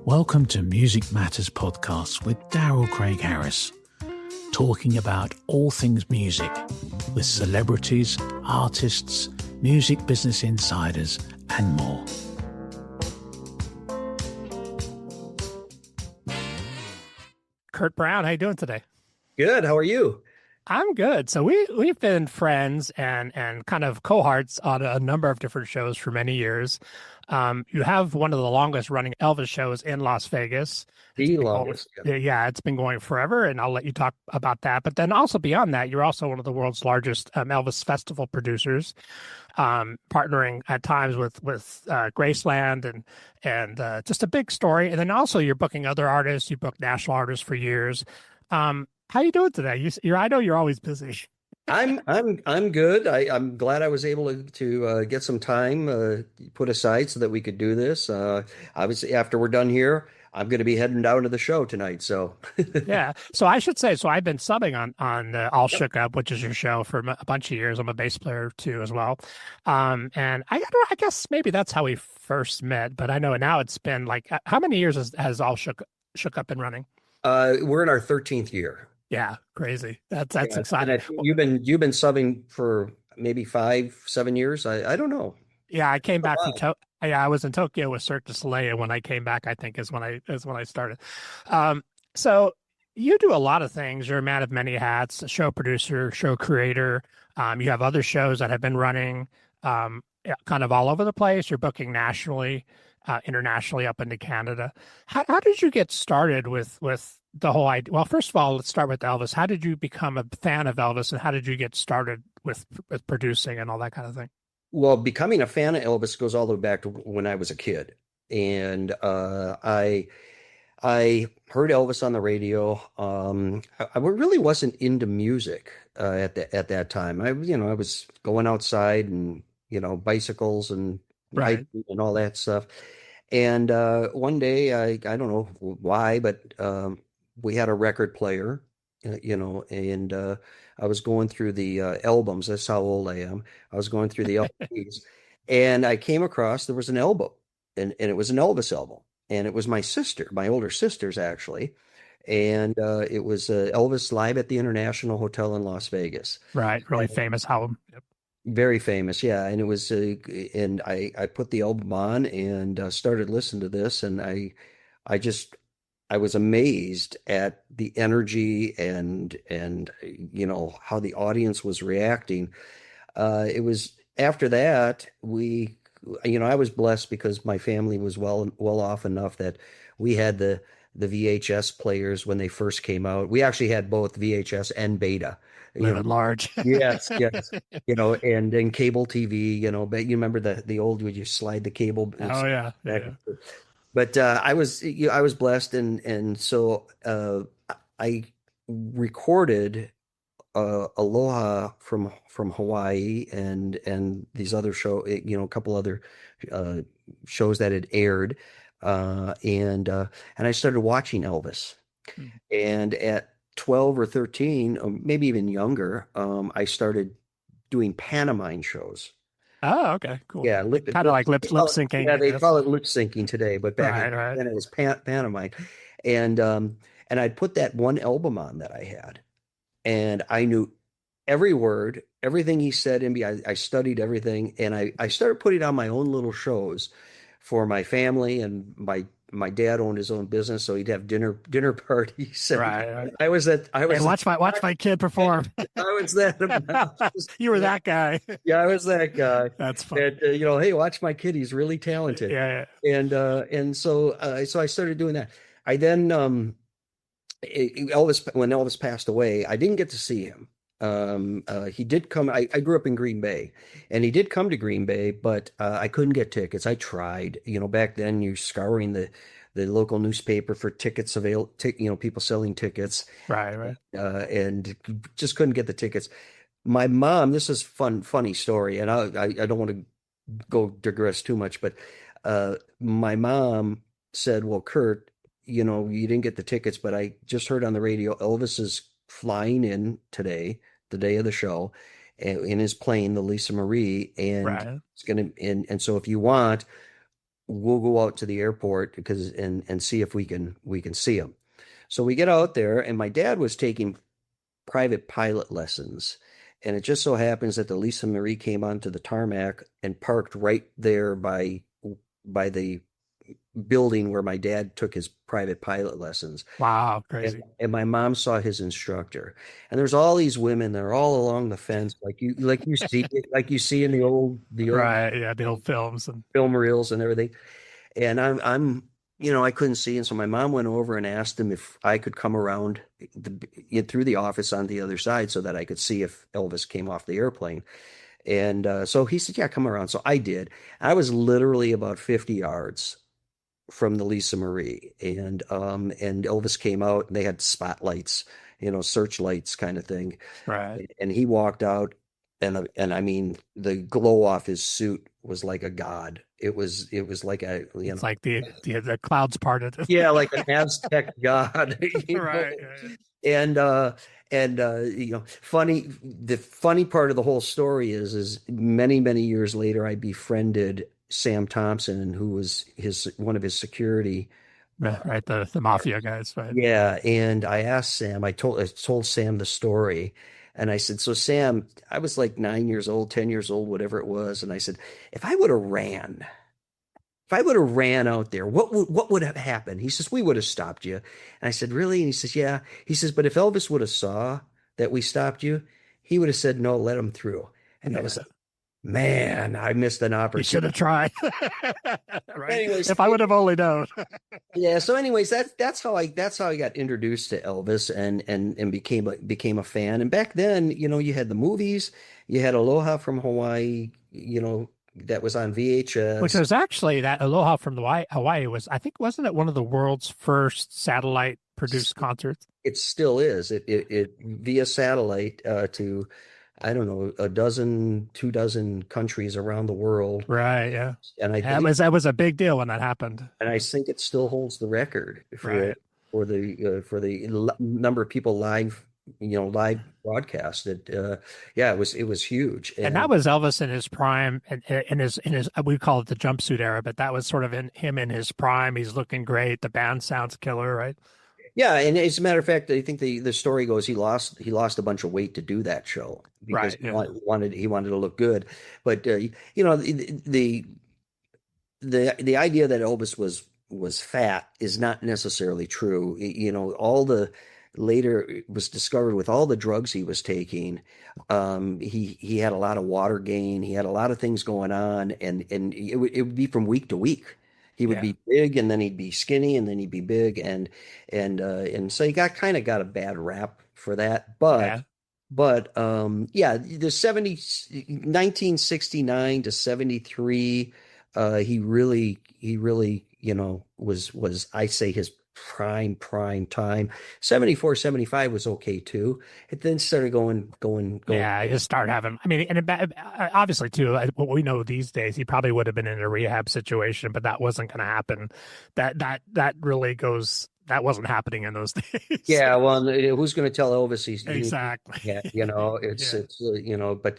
Welcome to Music Matters Podcast with Darrell Craig Harris, talking about all things music with celebrities, artists, music business insiders, and more. Kurt Brown, how you doing today? Good. How are you? I'm good. So we've been friends and kind of cohorts on a number of different shows for many years. You have one of the longest running Elvis shows in Las Vegas. The longest. Yeah, it's been going forever, and I'll let you talk about that. But then also beyond that, you're also one of the world's largest Elvis festival producers, partnering at times with Graceland and just a big story. And then also you're booking other artists. You booked national artists for years. How you doing today? I know you're always busy. I'm good. I'm glad I was able to get some time put aside so that we could do this. Obviously, after we're done here, I'm going to be heading down to the show tonight. So yeah. So I should say, so I've been subbing on All Shook Up, which is your show, for a bunch of years. I'm a bass player too as well. And I guess maybe that's how we first met. But I know now it's been like, how many years has All Shook Up been running? We're in our 13th year. Yeah, crazy. That's exciting. You've been subbing for maybe 5-7 years. I don't know. Yeah, I came back from I was in Tokyo with Cirque du Soleil, and when I came back, I think is when I started. So you do a lot of things. You're a man of many hats, a show producer, show creator. You have other shows that have been running kind of all over the place. You're booking nationally, internationally, up into Canada. How did you get started with the whole idea? Well, first of all, let's start with Elvis. How did you become a fan of Elvis, and how did you get started with producing and all that kind of thing? Well, becoming a fan of Elvis goes all the way back to when I was a kid, and I heard Elvis on the radio. I really wasn't into music at that time. I was going outside and bicycles and Right. hiking and all that stuff. And one day, I don't know why, but we had a record player, and I was going through the albums. That's how old I am. I was going through the LPs, and I came across there was an album, and it was an Elvis album, and it was my older sister's actually, and it was Elvis live at the International Hotel in Las Vegas. Right, really famous album. Yep. Very famous, yeah. And it was, and I put the album on and started listening to this, and I was amazed at the energy and how the audience was reacting. It was after that I was blessed because my family was well off enough that we had the VHS players when they first came out. We actually had both VHS and Beta. Living large. Yes. And then cable TV, but you remember the old, would you slide the cable? Oh yeah. But I was blessed, and so I recorded Aloha from Hawaii and these other a couple other shows that had aired, and I started watching Elvis, and at 12 or 13, or maybe even younger, I started doing pantomime shows. Oh, okay, cool. Yeah, kind of like lip syncing. Yeah, they call it lip syncing today, but back then it was pantomime. And I'd put that one album on that I had, and I knew every word, everything he said in me. I studied everything, and I started putting on my own little shows for my family, and my dad owned his own business, so he'd have dinner parties. Right. I was watch my kid perform. I was that. You were that guy. Yeah, I was that guy. That's fun. And, hey, watch my kid; he's really talented. Yeah. And so I started doing that. I then when Elvis passed away, I didn't get to see him. He did come. I grew up in Green Bay, and he did come to Green Bay, but I couldn't get tickets. I tried. Back then you're scouring the local newspaper for tickets people selling tickets. Right. And just couldn't get the tickets. My mom. This is funny story, and I don't want to go digress too much, but my mom said, "Well, Kurt, you didn't get the tickets, but I just heard on the radio Elvis is flying in today, the day of the show, in his plane, the Lisa Marie, and it's gonna. And so if you want, we'll go out to the airport because and see if we can see him. So we get out there, and my dad was taking private pilot lessons. And it just so happens that the Lisa Marie came onto the tarmac and parked right there by the building where my dad took his private pilot lessons. Wow, And, crazy. and my mom saw his instructor. And there's all these women, they're all along the fence, like you see in the old Right. Yeah, the old films and film reels and everything. And I couldn't see. And so my mom went over and asked him if I could come around through the office on the other side so that I could see if Elvis came off the airplane. And so he said, yeah, come around. So I did. I was literally about 50 yards from the Lisa Marie. And Elvis came out, and they had spotlights, searchlights kind of thing. right. And he walked out, and I mean, the glow off his suit was like a god. It was like It's like the clouds parted. yeah, like an Aztec god, Right. Yeah, yeah. And the funny part of the whole story is many, many years later, I befriended Sam Thompson, who was one of his security. Right, right. The mafia guys, right? Yeah, and I asked Sam, I told Sam the story, and I said, so Sam, I was like 9 years old, 10 years old, whatever it was, and I said, if I would have ran, if I would have ran out there, what would have happened? He says, we would have stopped you. And I said, really? And he says, yeah. He says, but if Elvis would have saw that we stopped you, he would have said, no, let him through. And I was Yeah. like, man, I missed an You should opportunity. have tried. Right. Anyways, If I would have only known. yeah. So, anyways, that's how I got introduced to Elvis and became a fan. And back then, you had the movies, you had Aloha from Hawaii, that was on Which VHS. was actually that Aloha from Hawaii was, I think, wasn't it one of the world's first satellite produced concerts? It still is. It via satellite to, I don't know, a dozen, 2 dozen countries around the world, Right. Yeah. and I That think was that was a big deal when that happened. and I think it still holds the record for Right. the number of people live broadcast. Yeah, it was huge, And that and was Elvis in his prime, and in his we call it the jumpsuit era, but that was sort of in him in his prime. He's looking great. The band sounds killer, right? yeah, and as a matter of fact, I think the story goes he lost a bunch of weight to do that show because Right. he Yeah. wanted to look good, but the idea that Elvis was fat is not necessarily true. All the later it was discovered with all the drugs he was taking. He had a lot of water gain. He had a lot of things going on, and it would be from week to week. He would Yeah. be big, and then he'd be skinny, and then he'd be big, and so he got a bad rap for that. But Yeah. yeah, the 1969 to 73, he really, was, I say, his prime time. 74, 75 was okay too. It then started going. Yeah, just start having. I mean, and obviously too, what we know these days, he probably would have been in a rehab situation, but that wasn't going to happen. That really goes. That wasn't happening in those days. Yeah, well, who's going to tell Elvis Exactly. yeah, it's Yeah. but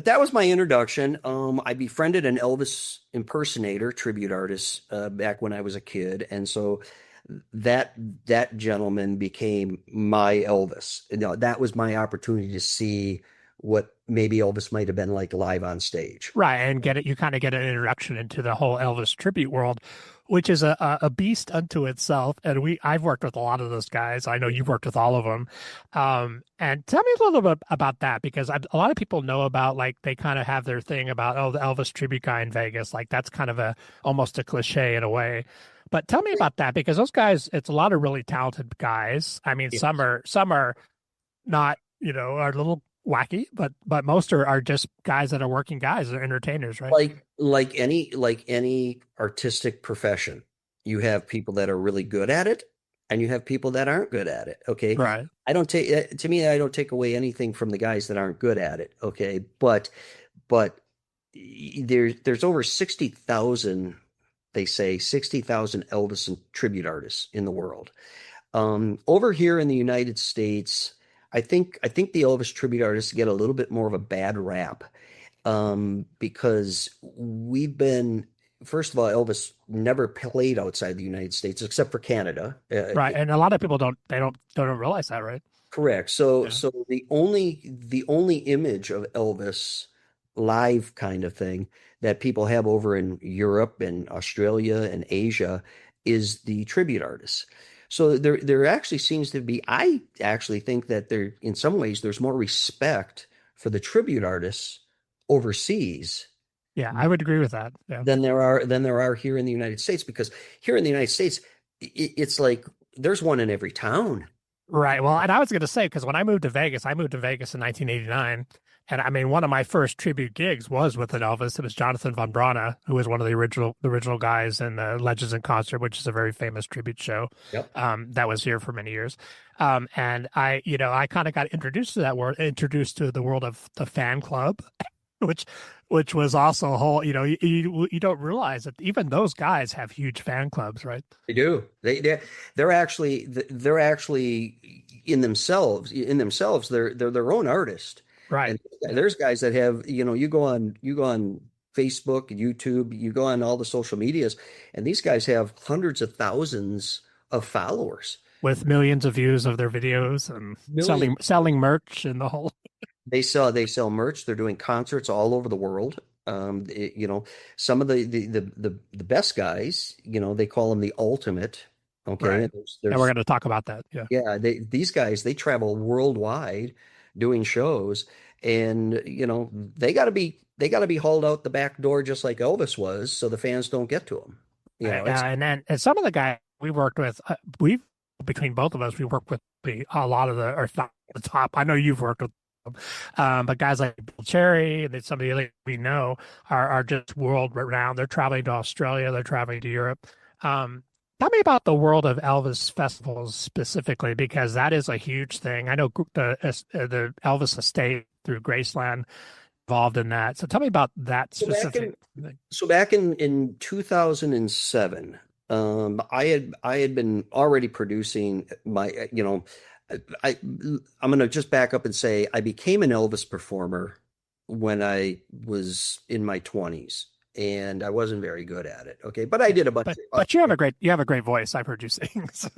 that was my introduction. I befriended an Elvis impersonator tribute artist back when I was a kid, and so that that gentleman became my Elvis. That was my opportunity to see what maybe Elvis might have been like live on stage. Right, and get it. You kind of get an introduction into the whole Elvis tribute world, which is a beast unto itself. And I've worked with a lot of those guys. I know you've worked with all of them. And tell me a little bit about that because a lot of people know about like they kind of have their thing about the Elvis tribute guy in Vegas. Like that's kind of almost a cliche in a way. But tell me about that because those guys, it's a lot of really talented guys. I mean, Yeah. some are not, are a little wacky, but most are just guys that are working guys, they're entertainers, right? Like any artistic profession, you have people that are really good at it, and you have people that aren't good at it. Okay, Right. to me, I don't take away anything from the guys that aren't good at it. Okay, but there's over 60,000. They say 60,000 Elvis and tribute artists in the world. Over here in the United States, I think the Elvis tribute artists get a little bit more of a bad rap because first of all, Elvis never played outside the United States except for Canada. Right. And a lot of people don't realize that, right? Correct. So Yeah. so the only image of Elvis live kind of thing that people have over in Europe and Australia and Asia is the tribute artists. So there actually seems to be, I actually think that there in some ways there's more respect for the tribute artists overseas Yeah, I would agree with that. Yeah. than there are here in the United States, because here in the United States it's like there's one in every town. Right. Well, and I was going to say, because when I moved to Vegas in 1989. And I mean, one of my first tribute gigs was with an Elvis. It was Jonathan von Brana, who was one of the original guys in Legends in Concert, which is a very famous tribute show Yep. that was here for many years. And I kind of got introduced to the world of the fan club, which which was also a whole, you don't realize that even those guys have huge fan clubs, right? They do. They're actually in themselves they're their own artist. Right. And there's guys that have, you go on Facebook and YouTube, you go on all the social medias, and these guys have hundreds of thousands of followers. With millions of views of their videos and Millions. selling merch and the whole. They sell merch. They're doing concerts all over the world. Some of the best guys, they call them the ultimate. Okay. Right. And And we're going to talk about that. Yeah. yeah, these guys, they travel worldwide doing shows, and they got to be hauled out the back door just like Elvis was, so the fans don't get to them. It's And some of the guys we worked with, between both of us, we worked with a lot of the top. I know you've worked with them, but guys like Bill Cherry and some of the other we know are just world renowned. They're traveling to Australia, they're traveling to Europe. Tell me about the world of Elvis festivals specifically, because that is a huge thing. I know the Elvis estate through Graceland involved in that. So tell me about that so back specific in thing. so back in 2007, I had been already producing my, I'm gonna just back up and say I became an Elvis performer when I was in my 20s, and I wasn't very good at it. Okay, but I did a bunch But you have a great voice. I've heard you sing. So.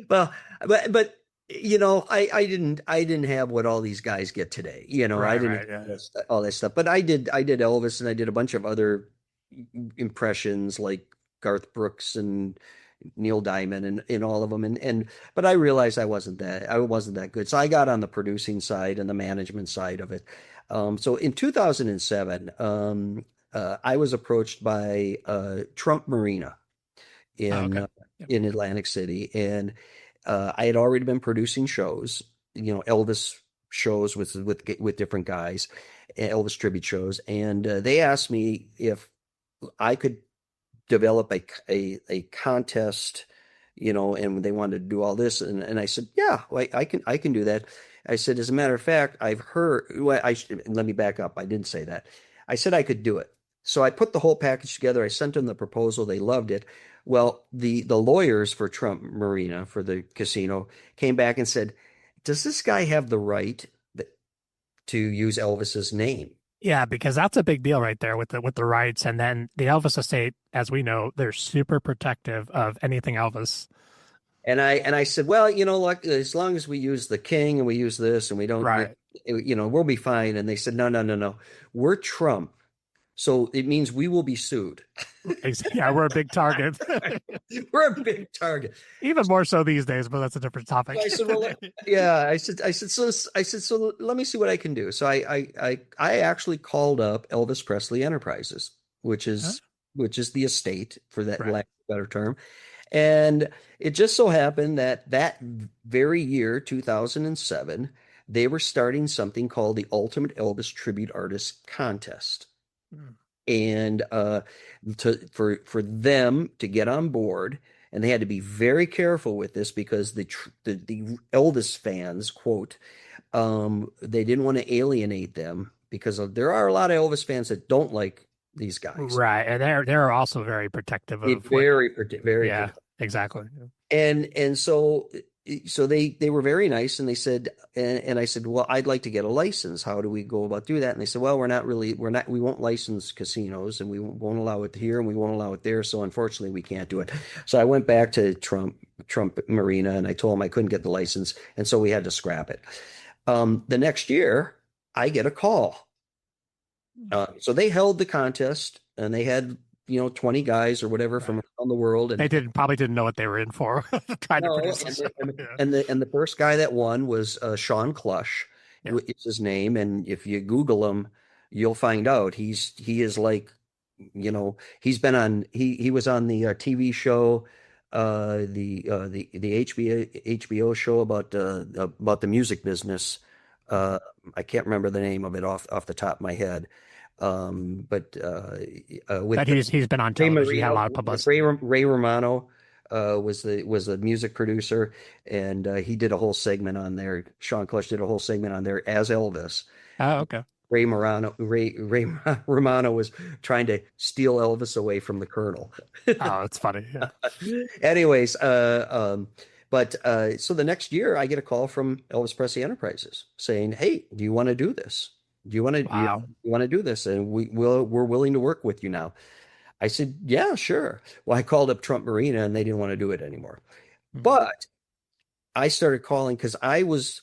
well, but I didn't have what all these guys get today. I Right, didn't right, yeah. have all that stuff. But I did Elvis, and I did a bunch of other impressions like Garth Brooks and Neil Diamond and all of them. But I realized I wasn't that good. So I got on the producing side and the management side of it. So in 2007, I was approached by Trump Marina Oh, in okay. uh, Yep. in Atlantic City, and I had already been producing shows, Elvis shows with different guys, Elvis tribute shows, and they asked me if I could develop a contest, and they wanted to do all this, and I said, yeah, well, I can do that. I said, as a matter of fact, I've heard. Well, let me back up. I didn't say that. I said I could do it. So I put the whole package together. I sent them the proposal. They loved it. Well, the lawyers for Trump Marina, for the casino, came back and said, does this guy have the right to use Elvis's name? Yeah, because that's a big deal right there with the rights, and then the Elvis estate, as we know, they're super protective of anything Elvis. And I said, well, like, as long as we use the king and we use this and we don't, Right. we'll be fine. And they said, no, no, no, no, we're Trump, so it means we will be sued. Yeah, we're a big target. We're a big target. Even more so these days, but that's a different topic. So I said, well, yeah, so let me see what I can do. So I actually called up Elvis Presley Enterprises, which Huh? is which is the estate, for that Right. lack of a better term. And it just so happened that very year, 2007, they were starting something called the Ultimate Elvis Tribute Artist Contest. Hmm. And for them to get on board, and they had to be very careful with this because the Elvis fans, quote, they didn't want to alienate them, because there are a lot of Elvis fans that don't like these guys. Right, and they're also very protective It of what. very Yeah, exactly. and so so they were very nice, and they said, and I said, well, I'd like to get a license. How do we go about do that? And they said, well, we won't license casinos, and we won't allow it here, and we won't allow it there. So unfortunately, we can't do it. So I went back to Trump Marina, and I told them I couldn't get the license, and so we had to scrap it. The next year, I get a call. So they held the contest, and they had 20 guys or whatever from around the world, and They probably didn't know what they were in for, trying to no, produce this. Yeah. and the first guy that won was Sean Clush, Yeah. is his name, and if you Google him, you'll find out he is like, he was on the TV show, the HBO show about the music business. I can't remember the name of it off the top of my head. But with But he's been on Ray television. He had a Marino, lot of publicity. Ray Romano was the music producer, and he did a whole segment on there. Sean Clush did a whole segment on there as Elvis. Oh, okay. Ray Romano was trying to steal Elvis away from the Colonel. Oh, it's funny. Yeah. Anyways, but so the next year I get a call from Elvis Presley Enterprises saying, "Hey, do you want to do this? Do you want to Wow. you want to do this? And we're willing to work with you now." I said, "Yeah, sure." Well, I called up Trump Marina, and they didn't want to do it anymore. Mhm. But I started calling because I was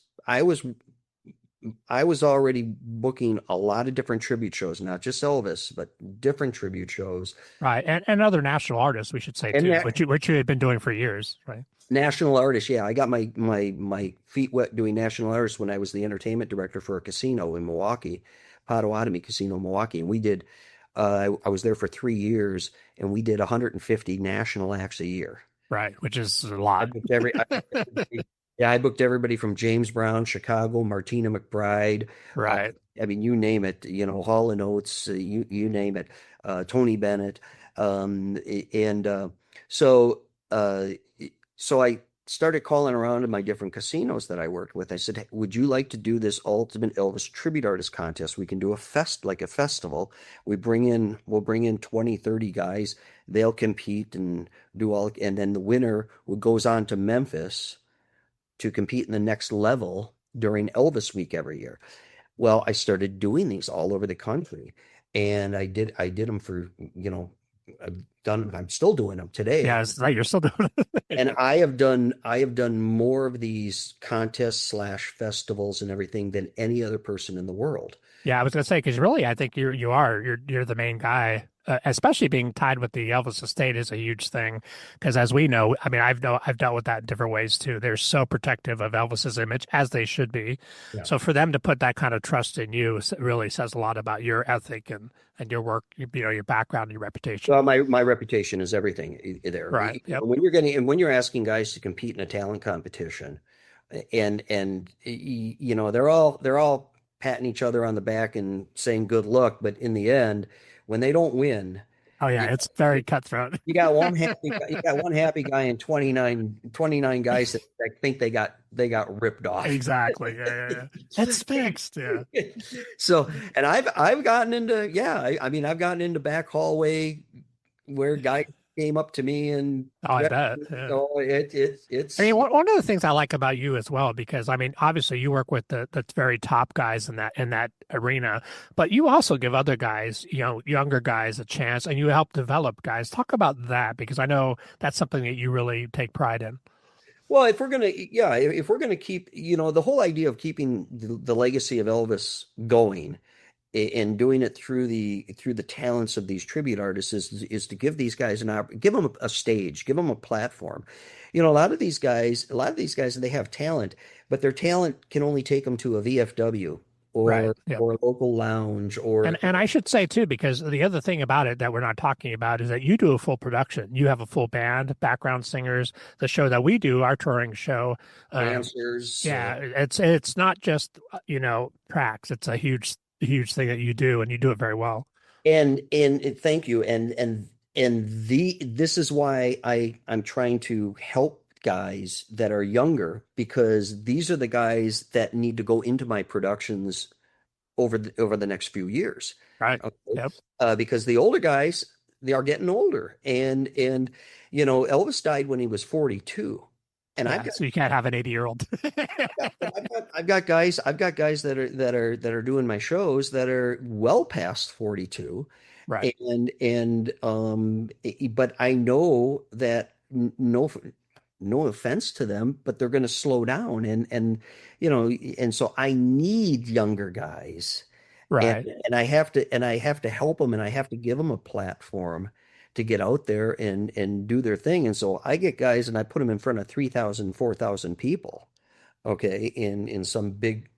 already booking a lot of different tribute shows, not just Elvis, but different tribute shows. Right. And other national artists, we should say And too, that, which you had been doing for years, right? national artists, yeah. I got my feet wet doing national artists when I was the entertainment director for a casino in Milwaukee, Potawatomi Casino in Milwaukee. And we did, I was there for 3 years, and we did 150 national acts a year. Right, which is a I lot. booked yeah, I booked everybody from James Brown, Chicago, Martina McBride. Right. I mean, you name it, Hall and Oates, you name it, Tony Bennett. And so, uh, so I started calling around to my different casinos that I worked with. I said, "Hey, would you like to do this Ultimate Elvis Tribute Artist Contest? We can do like a festival. We'll bring in 20, 30 guys. They'll compete and do all, and then the winner goes on to Memphis to compete in the next level during Elvis Week every year." Well, I started doing these all over the country, and I did them for, I'm still doing them today. Yeah, it's right. You're still doing it. And I have done more of these contests / festivals and everything than any other person in the world. Yeah, I was gonna say because really, I think you're the main guy, especially being tied with the Elvis estate is a huge thing. Because as we know, I mean, I've dealt with that in different ways too. They're so protective of Elvis's image, as they should be. Yeah. So for them to put that kind of trust in you really says a lot about your ethic and your work, your background, and your reputation. Well, my reputation is everything there. Right. Yep. When you're asking guys to compete in a talent competition, and they're all patting each other on the back and saying good luck, but in the end, when they don't win, Oh yeah, you, it's very cutthroat. you got one happy guy and 29 guys that think they got ripped off. Exactly. Yeah. It's fixed. Yeah. So, and I've gotten into, I've gotten into back hallway where guys came up to me and Oh, I bet. Yeah. so it's I mean, one of the things I like about you as well, because I mean, obviously you work with the very top guys in that arena, but you also give other guys, younger guys a chance, and you help develop guys. Talk about that, because I know that's something that you really take pride in. Well, if we're gonna keep, the whole idea of keeping the legacy of Elvis going and doing it through the talents of these tribute artists is to give these guys give them a stage, give them a platform. A lot of these guys, they have talent, but their talent can only take them to a VFW or Right. Yep. or a local lounge And I should say too, because the other thing about it that we're not talking about is that you do a full production. You have a full band, background singers. The show that we do, our touring show, dancers. yeah, it's not just tracks. It's a huge thing that you do, and you do it very well. And thank you. And this is why I'm trying to help guys that are younger, because these are the guys that need to go into my productions over the next few years. Right. Okay? Yep. Because the older guys, they are getting older, and Elvis died when he was 42. and Yeah, so you can't have an 80-year-old. I've got guys that are doing my shows that are well past 42, Right. but I know that no offense to them, but they're going to slow down, and so I need younger guys, and Right. I have to help them, and I have to give them a platform to get out there and do their thing. And so I get guys and I put them in front of 3,000, 4,000 people, okay, in some big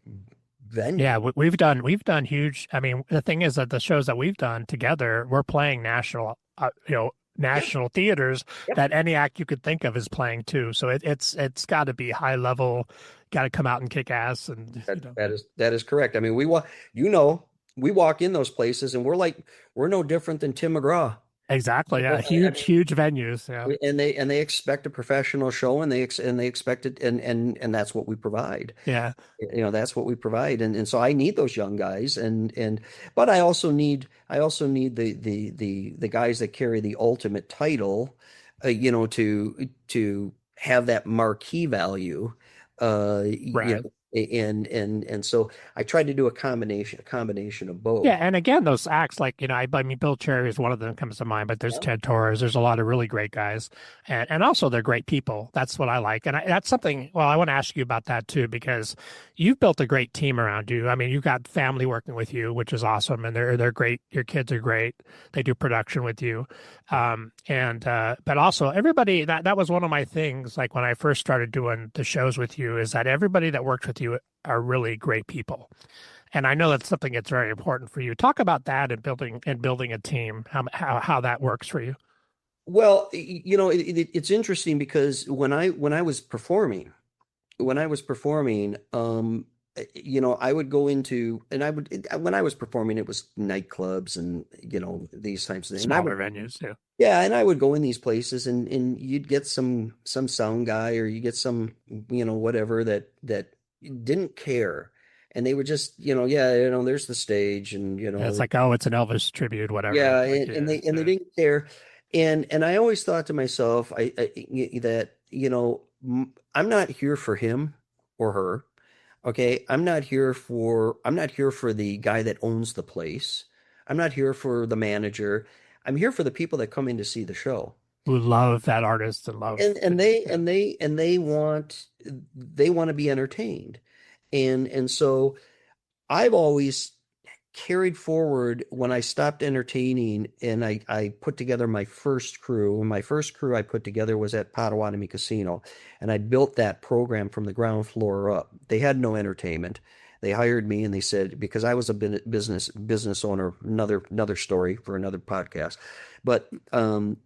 venue. Yeah, we've done huge. I mean, the thing is that the shows that we've done together, we're playing Yep, national theaters yep. that any act you could think of is playing too. So it's got to be high level, got to come out and kick ass, and That is correct. I mean, we walk in those places and we're no different than Tim McGraw. exactly. Yeah, I huge mean, huge venues. Yeah, and they expect a professional show, and they expect it, and that's what we provide. yeah, That's what we provide, and so I need those young guys, but I also need the guys that carry the ultimate title, to have that marquee value, right. and so I try to do a combination of Yeah, both. and again, those acts like I mean, Bill Cherry is one of them comes to mind, but there's Yeah. Ted Torres. There's a lot of really great guys, and also they're great people. That's what I like, and that's something. Well, I want to ask you about that too because you've built a great team around you. I mean, you've got family working with you, which is awesome, and they're great. Your kids are great. They do production with you, and but also everybody. That was one of my things. Like when I first started doing the shows with you, is that everybody that works with you are really great people. And I know that's something that's very important for you. Talk about that and building a team, how that works for you. Well, it's interesting because when I was performing, I would go into, and when I was performing, it was nightclubs and these types of things. And I would, Smaller venues, yeah. yeah, and I would go in these places, and you'd get some sound guy, or you get some, whatever that didn't care, and they would just, yeah, there's the stage, and And it's like, oh, it's an Elvis tribute, whatever. yeah, Like, and yeah, they didn't care, and I always thought to myself, that I'm not here for him or her. Okay, I'm not here for the guy that owns the place. I'm not here for the manager. I'm here for the people that come in to see the show. who love that artist and love, And they yeah, and they and they want to be entertained. And so I've always carried forward when I stopped entertaining, and I put together my first crew. And my first crew I put together was at Potawatomi Casino, and I built that program from the ground floor up. They had no entertainment. They hired me, and they said, because I was a business owner, another story for another podcast, but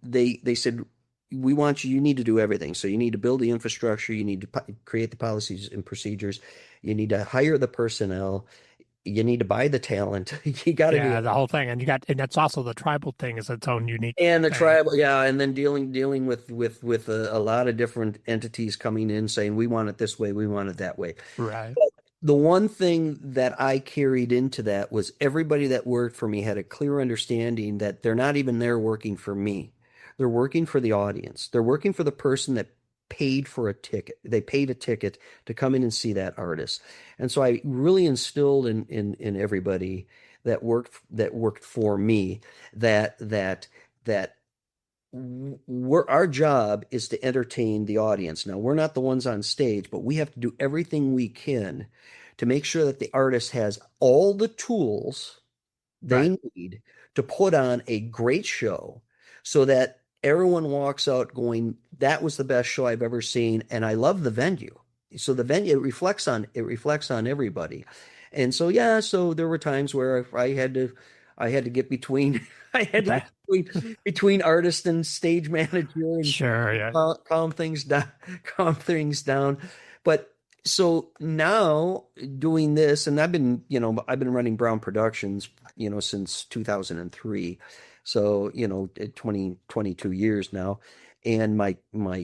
they said, you need to do everything. So you need to build the infrastructure, you need to create the policies and procedures, you need to hire the personnel, you need to buy the talent. You got to do yeah, it. the whole thing. And that's also the tribal thing is its own unique And the thing. tribal, yeah, and then dealing with a lot of different entities coming in saying we want it this way, we want it that way. Right, But the one thing that I carried into that was everybody that worked for me had a clear understanding that they're not even there working for me. They're working for the audience. They're working for the person that paid for a ticket. They paid a ticket to come in and see that artist. And so I really instilled in everybody that worked for me that our job is to entertain the audience. Now, we're not the ones on stage, but we have to do everything we can to make sure that the artist has all the tools right. they need to put on a great show, so that everyone walks out going, that was the best show I've ever seen, and I love the venue. So the venue, it reflects on everybody. And so, yeah, so there were times where I had to get between I had to That, get between artist and stage manager, and sure, yeah. calm things down. But so now, doing this, and I've been running Brown Productions, since 2003. So, 22 years now. And my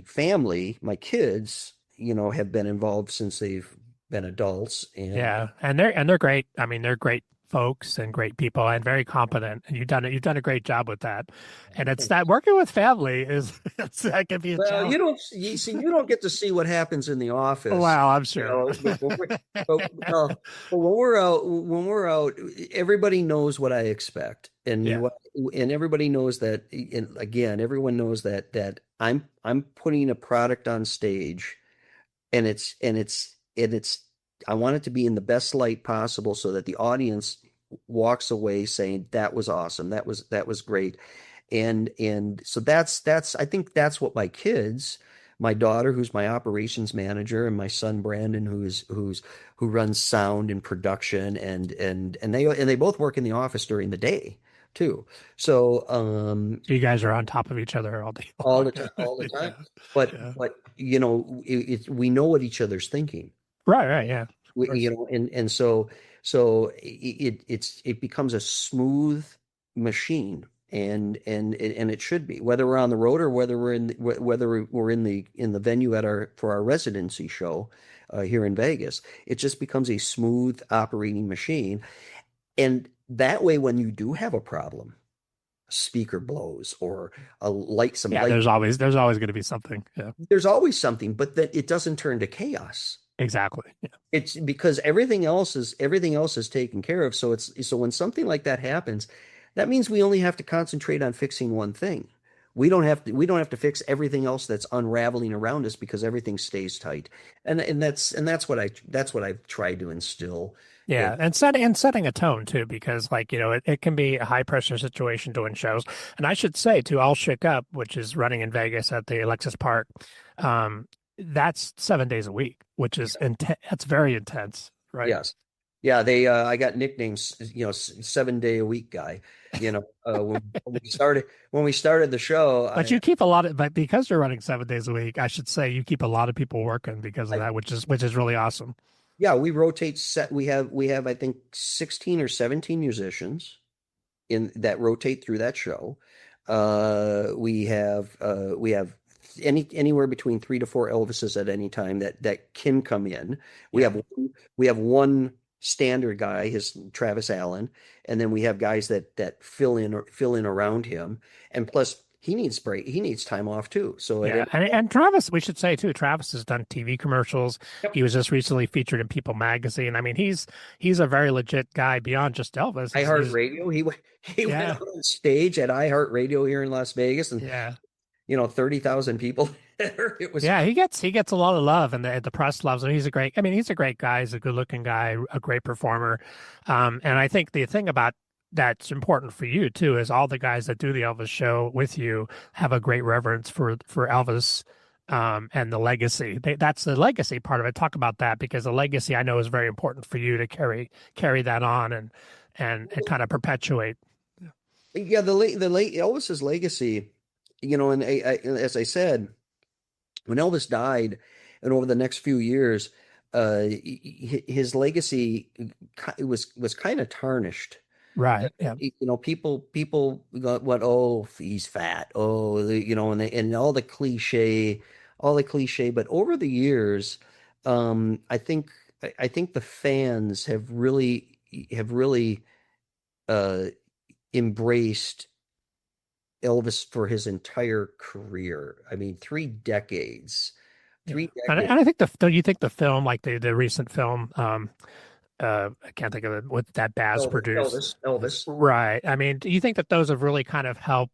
family, my kids, have been involved since they've been adults. And Yeah, and they're great. I mean, they're great folks and great people and very competent. And you've done a great job with that. And it's that working with family is that can be a Well, challenge. you don't get to see what happens in the office, Wow, I'm you sure. know. But when we're out, everybody knows what I expect, Yeah. and everybody knows that. And again, everyone knows that I'm putting a product on stage, and it's I want it to be in the best light possible, so that the audience walks away saying that was awesome, that was great. And so that's I think that's what my kids, my daughter who's my operations manager, and my son Brandon who runs sound and production, and they both work in the office during the day too. So So you guys are on top of each other all day all long. the time, all the time. Yeah. But Yeah. we know what each other's thinking. Right, right, yeah. Of We, course. and so it becomes a smooth machine, and it should be, whether we're on the road or whether we're in the venue for our residency show here in Vegas. It just becomes a smooth operating machine, and that way, when you do have a problem, a speaker blows or some Yeah, light, there's always going to be something. Yeah. there's always something, but that it doesn't turn to chaos. Exactly. Yeah. It's because everything else is taken care of. So when something like that happens, that means we only have to concentrate on fixing one thing. We don't have to fix everything else that's unraveling around us, because everything stays tight. And that's what I've tried to instill. Yeah, And and setting a tone too, because like, it can be a high pressure situation doing shows. And I should say too, All Shook Up, which is running in Vegas at the Alexis Park, um, that's 7 days a week, which is that's very intense, right? yes, yeah, I got nicknames, 7 day a week guy. When we started the show, But you keep a lot of, but because you're running 7 days a week, I should say you keep a lot of people working because of I that, which is really awesome. yeah, we rotate set. We have I think 16 or 17 musicians in that rotate through that show. We have anywhere between 3 to 4 Elvises at any time that can come in. We Yeah. have we have one standard guy, his Travis Allen, and then we have guys that fill in around him. And plus, he needs break. He needs time off too. So Yeah, and Travis, we should say too, Travis has done TV commercials. He yep. was just recently featured in People magazine. I mean, he's a very legit guy beyond just Elvis. iHeartRadio. He went Yeah, out on stage at iHeartRadio here in Las Vegas, and yeah, 30,000 people there. It was yeah. He gets a lot of love, and the press loves him. He's a great guy. He's a good looking guy, a great performer. And I think the thing about that's important for you too is all the guys that do the Elvis show with you have a great reverence for Elvis. And the legacy. That's the legacy part of it. Talk about that, because the legacy I know is very important for you to carry that on and kind of perpetuate. yeah, the late Elvis's legacy, as I said, when Elvis died, and over the next few years, his legacy was kind of tarnished. Right. Yeah. People went, oh, he's fat, oh, and all the cliche. But over the years, I think the fans have really uh, embraced Elvis for his entire career. I mean, 3 decades, Yeah. three And decades. I think do you think the film, like the recent film, I can't think of it, what that Baz produced. Elvis. Right. I mean, do you think that those have really kind of helped?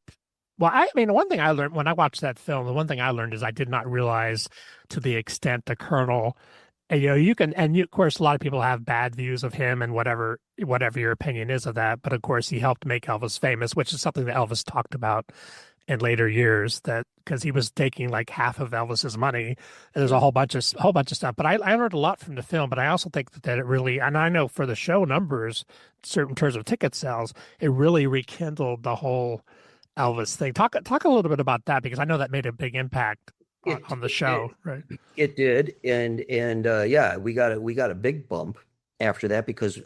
Well, I mean, one thing I learned when I watched that film, the one thing I learned is I did not realize to the extent the Colonel, and, of course, a lot of people have bad views of him and whatever your opinion is of that. But of course, he helped make Elvis famous, which is something that Elvis talked about in later years, that because he was taking like half of Elvis's money, and there's a whole bunch of stuff. But I learned a lot from the film. But I also think that it really, and I know for the show numbers, certain terms of ticket sales, it really rekindled the whole Elvis thing. Talk a little bit about that, because I know that made a big impact It on the it did. show, right? It did, and yeah, we got a big bump after that, because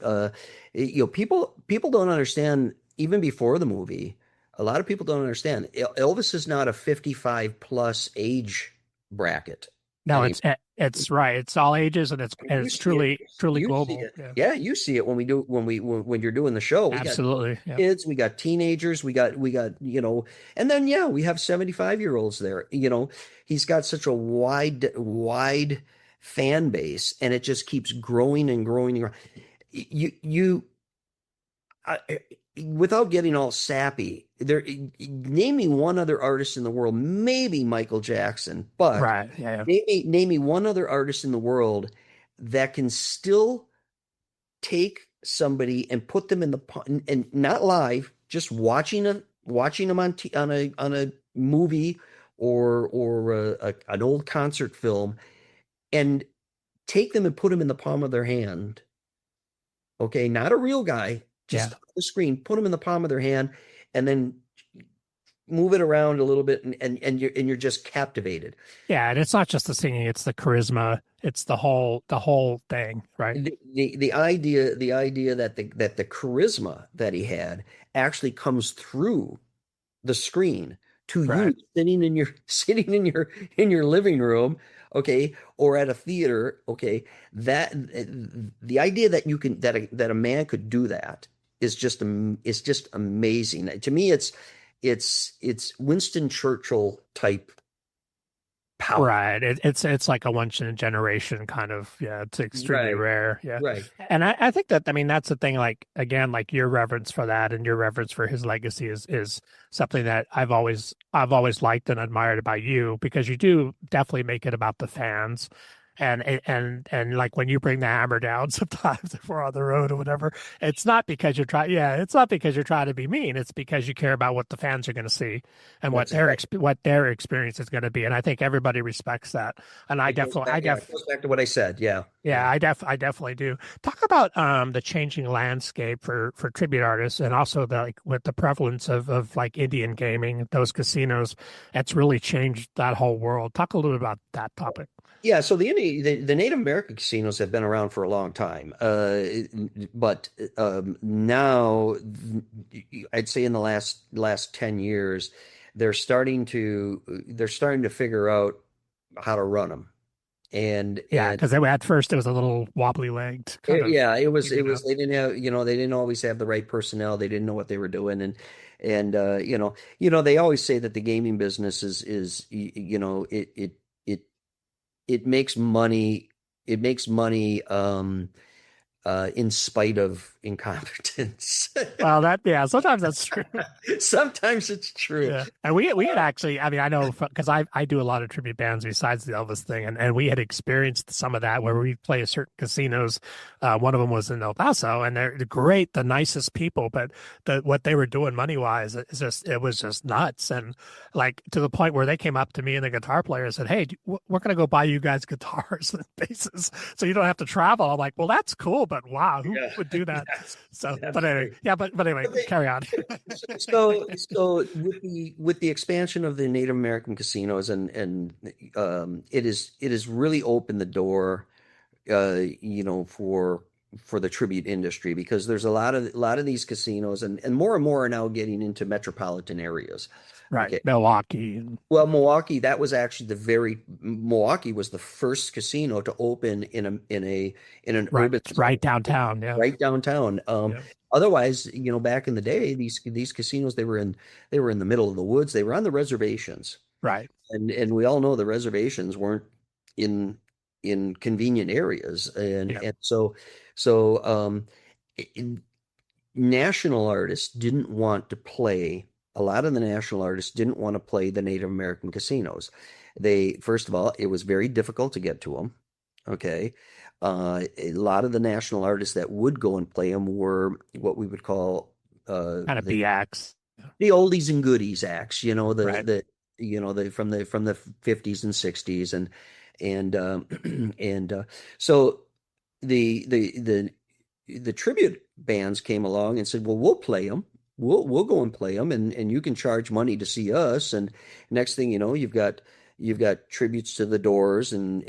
people don't understand, even before the movie. A lot of people don't understand. Elvis is not a 55 plus age bracket. No, it's right. It's all ages, and You it's see it. truly You see global. it. Yeah, Yeah, you see it when you're doing the show. We got absolutely. Yeah, kids, we got teenagers, we got, and then yeah, we have 75-year-olds there. He's got such a wide fan base, and it just keeps growing and growing and growing. You I, without getting all sappy, name me one other artist in the world, maybe Michael Jackson, but right. Yeah, name me one other artist in the world that can still take somebody and put them in and not live, just watching them on a movie or an old concert film, and take them and put them in the palm of their hand. Okay, not a real guy, yeah. just on the screen, put them in the palm of their hand, and then move it around a little bit, and you're just captivated. Yeah, and it's not just the singing, it's the charisma, it's the whole thing, right? The idea that the charisma that he had actually comes through the screen to Right. you sitting in your living room, okay, or at a theater, okay. That the idea that you can that a man could do that is just amazing. To me, it's Winston Churchill type power. Right. It's like a once in a generation kind of, yeah, it's extremely Right, rare. Yeah. right. And I think that, I mean, that's the thing, like, again, like your reverence for that and your reverence for his legacy is something that I've always liked and admired about you, because you do definitely make it about the fans. And like when you bring the hammer down sometimes if we're on the road or whatever, it's not because you're trying to be mean. It's because you care about what the fans are going to see and That's exactly. what their experience is going to be. And I think everybody respects that. And It goes back, yeah, it goes back to what I said. Yeah, yeah, yeah. I definitely do. Talk about the changing landscape for tribute artists, and also the, like, with the prevalence of like Indian gaming, those casinos, it's really changed that whole world. Talk a little bit about that topic. Yeah, so the Native American casinos have been around for a long time, but now I'd say in the last 10 years they're starting to figure out how to run them, and Yeah, and because at first it was a little wobbly legged kind of, yeah, it was know. they didn't always have the right personnel, they didn't know what they were doing, and they always say that the gaming business is it makes money. It makes money in spite of incompetence. Well, yeah, sometimes that's true. Sometimes it's true. Yeah, and we had actually, I mean, I know because I do a lot of tribute bands besides the Elvis thing, and we had experienced some of that where we play certain casinos. One of them was in El Paso, and they're great, the nicest people, but what they were doing money wise, it was just nuts, and like to the point where they came up to me and the guitar player and said, "Hey, we're gonna go buy you guys guitars and basses, so you don't have to travel." I'm like, "Well, that's cool, but wow, who Yeah, would do that?" So, that's but anyway, great. yeah, but anyway, carry on. So with the expansion of the Native American casinos, and it has really opened the door, for the tribute industry, because there's a lot of these casinos, and more are now getting into metropolitan areas. Right, Okay. Milwaukee. And Well, Milwaukee was the first casino to open in an right, urban right zone, downtown. Yeah, right downtown. yeah, Otherwise, back in the day, these casinos, they were in the middle of the woods. They were on the reservations, right. and we all know the reservations weren't in in convenient areas, and Yeah, and so in- national artists didn't want to play. A lot of the national artists didn't want to play the Native American casinos. First of all, it was very difficult to get to them. Okay. A lot of the national artists that would go and play them were what we would call kind of BX. the oldies and goodies acts, Right. from the 50s and 60s, and so the tribute bands came along and said, "Well, we'll play them. We'll go and play them, and you can charge money to see us." And next thing you know, you've got tributes to the Doors, and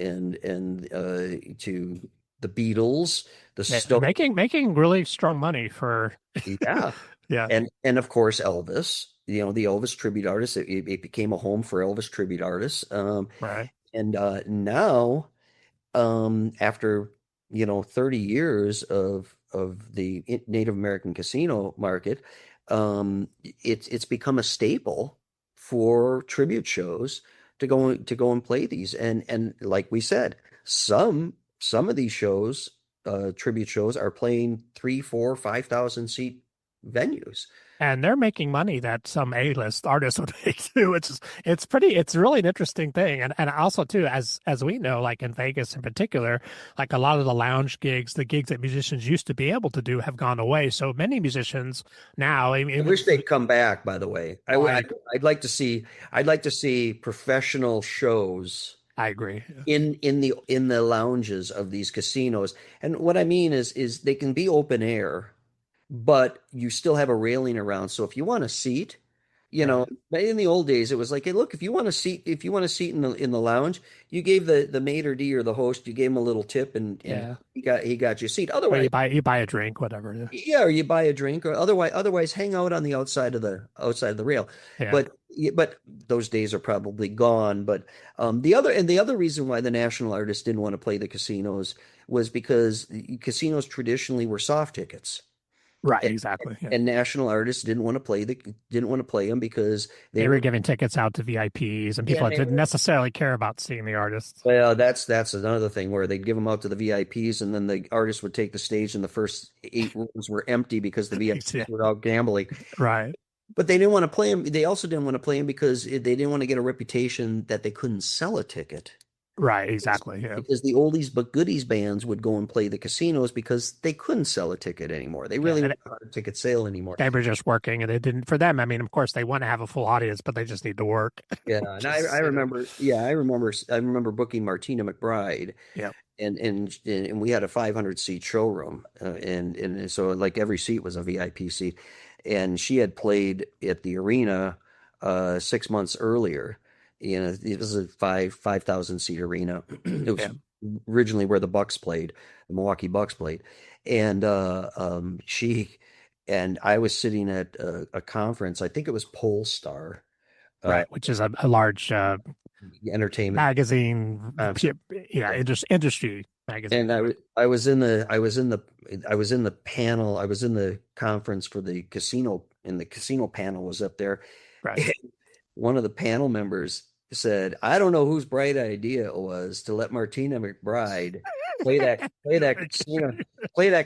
to the Beatles, the Yeah, Stones. making really strong money for Yeah. yeah, And of course Elvis, the Elvis tribute artists. It became a home for Elvis tribute artists. right. And now, after 30 years of the Native American casino market, it's become a staple for tribute shows to go and play these. And like we said, some of these shows, tribute shows, are playing 3, 4, 5,000 seat venues. And they're making money that some A-list artists would make too. It's really an interesting thing. And also too, as we know, like in Vegas in particular, like a lot of the lounge gigs, the gigs that musicians used to be able to do have gone away. So many musicians now, I I mean, wish they'd come back, by the way. I I'd like to see professional shows I agree. in the lounges of these casinos. And what I mean is they can be open air, but you still have a railing around. So if you want a seat, Right. in the old days it was like, hey, look, if you want a seat in the lounge, you gave the maitre d' or the host, you gave him a little tip, and Yeah. he got your seat. Or Otherwise, you buy a drink, whatever. Yeah. yeah, or you buy a drink, or otherwise hang out on the outside of the rail. Yeah. But those days are probably gone. But the other reason why the national artists didn't want to play the casinos was because casinos traditionally were soft tickets. Right. And, Exactly. Yeah. and national artists didn't want to play them because they They were were. giving tickets out to VIPs and Yeah, people that they didn't were. necessarily care about seeing the artists. Well, that's another thing where they'd give them out to the VIPs, and then the artist would take the stage, and the first 8 rooms were empty because the VIPs Yeah. were out gambling. Right. But they didn't want to play him. They also didn't want to play him because they didn't want to get a reputation that they couldn't sell a ticket. Right. Because Exactly. Yeah. because the oldies but goodies bands would go and play the casinos because they couldn't sell a ticket anymore. They Yeah. really And weren't on a ticket sale anymore. they were just working and they didn't, for them, I mean, of course they want to have a full audience, but they just need to work. Yeah, and Which I is, remember, yeah, I remember booking Martina McBride, yeah. and we had a 500 seat showroom, and so like every seat was a VIP seat, and she had played at the arena 6 months earlier. It was a 5,000 seat arena. It was Yeah. originally where the Bucks played, the Milwaukee Bucks played, and she and I was sitting at a conference. I think it was Polestar, uh, Right. Which is a large entertainment magazine, conference. yeah, industry magazine. And I was in the panel. I was in the conference for the casino, and the casino panel was up there. Right. One of the panel members said, "I don't know whose bright idea it was to let Martina McBride play that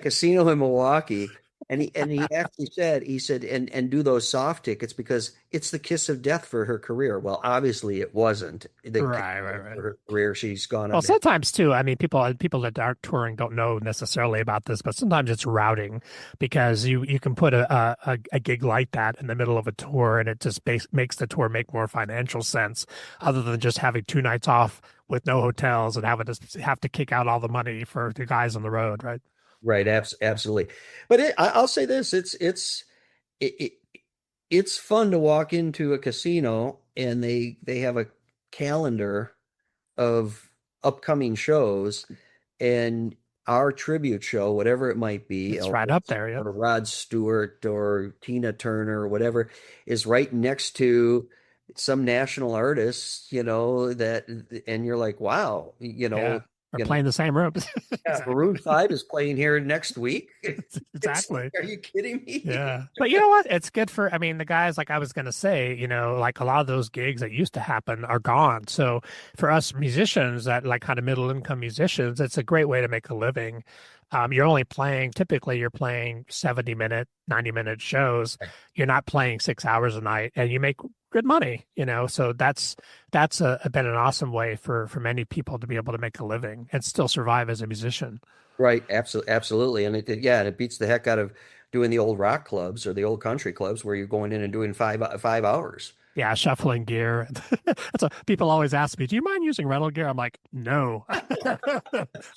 casino in Milwaukee." And he actually said, and do those soft tickets because it's the kiss of death for her career. Well, obviously it wasn't the kiss Right. of Right. death Right. for her career. She's gone Well, on to. sometimes too, I mean, people that aren't touring don't know necessarily about this, but sometimes it's routing because you can put a gig like that in the middle of a tour and it just makes the tour make more financial sense other than just having 2 nights off with no hotels and having to have to kick out all the money for the guys on the road, right? Right, absolutely. But I'll say this: it, it, it's fun to walk into a casino and they have a calendar of upcoming shows, and our tribute show, whatever it might be, It's right up Elvis there, yeah. or Rod Stewart or Tina Turner or whatever, is right next to some national artists, that, and you're like, wow, Yeah. We're you know, playing the same room. yeah, Exactly. Maroon 5 is playing here next week. It's like, Exactly. are you kidding me? Yeah. But you know what? It's good for, I mean, the guys, like I was going to say, like a lot of those gigs that used to happen are gone. So for us musicians, that like kind of middle income musicians, it's a great way to make a living. Typically you're playing 70-minute, 90-minute shows. You're not playing 6 hours a night and you make good money. So that's been an awesome way for many people to be able to make a living and still survive as a musician. Right, absolutely. And it beats the heck out of doing the old rock clubs or the old country clubs where you're going in and doing 5 hours. Yeah, shuffling gear. That's what people always ask me. Do you mind using rental gear? I'm like, no.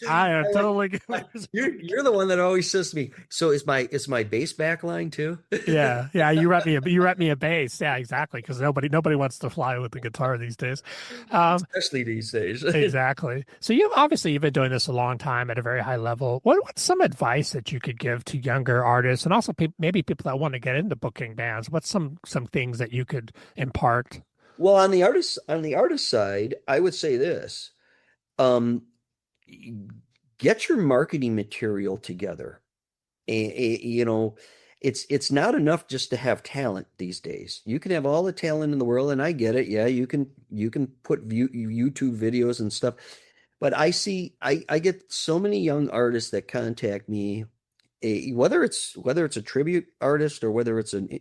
I am totally good. You're the one that always says to me, so is my bass back line too? Yeah. You rent me a bass. Yeah, exactly. Because nobody wants to fly with the guitar these days. Especially these days. Exactly. So you've been doing this a long time at a very high level. What's some advice that you could give to younger artists and also maybe people that want to get into booking bands? What's some things that you could impart? Well, on the artist side, I would say this. Um, get your marketing material together. You know, it's not enough just to have talent these days. You can have all the talent in the world, and I get it. Yeah, you can put YouTube videos and stuff. But I get so many young artists that contact me, whether it's a tribute artist or whether it's an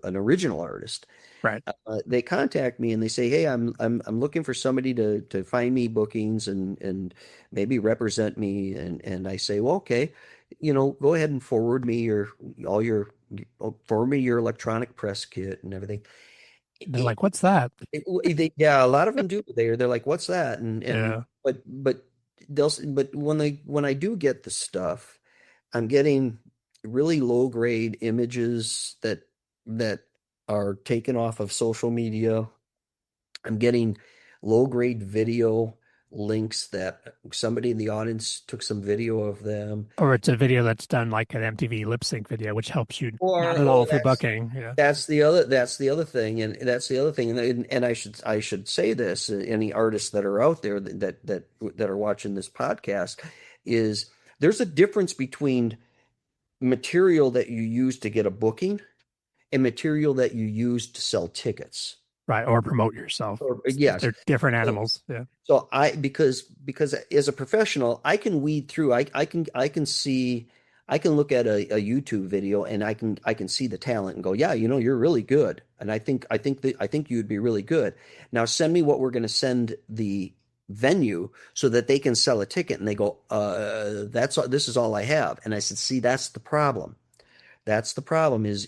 original artist. Right. They contact me and they say, "Hey, I'm looking for somebody to find me bookings and maybe represent me." And I say, "Well, okay, go ahead and all your forward me your electronic press kit and everything." They're like, "What's that?" Yeah, a lot of them do. They're like, "What's that?" And Yeah. but when I do get the stuff, I'm getting really low grade images that are taken off of social media. I'm getting low grade video links that somebody in the audience took some video of them. Or it's a video that's done like an MTV lip sync video, which helps you not Or at oh, all for booking. Yeah. that's the other thing, and that's the other thing, and I should say this: any artists that are out there that are watching this podcast, is there's a difference between material that you use to get a booking and material that you use to sell tickets. Right. Or promote yourself. Or yes. They're different So, animals. Yeah. so I because as a professional, I can weed through. I can see. I can look at a YouTube video and I can see the talent and go, yeah, you're really good, and I think you'd be really good. Now send me what we're going to send the venue so that they can sell a ticket, and they go, this is all I have. And I said, see, that's the problem. That's the problem is